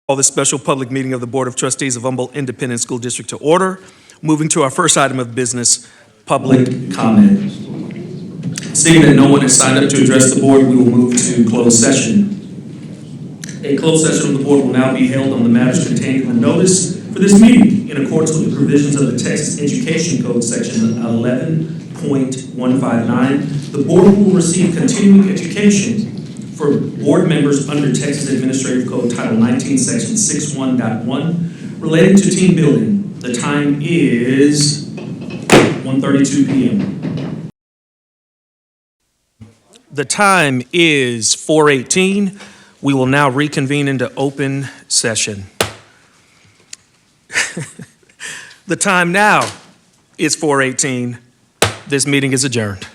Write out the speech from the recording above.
Call this special public meeting of the Board of Trustees of Humboldt Independent School District to order. Moving to our first item of business, public comment. Seeing that no one has signed up to address the board, we will move to closed session. A closed session of the board will now be held on the matters contained in the notice for this meeting in accordance with the provisions of the Texas Education Code, section 11.159. The board will receive continuing education for board members under Texas Administrative Code Title 19, Section 61.1, relating to team building. The time is 1:32 p.m. The time is 4:18. We will now reconvene into open session. The time now is 4:18. This meeting is adjourned.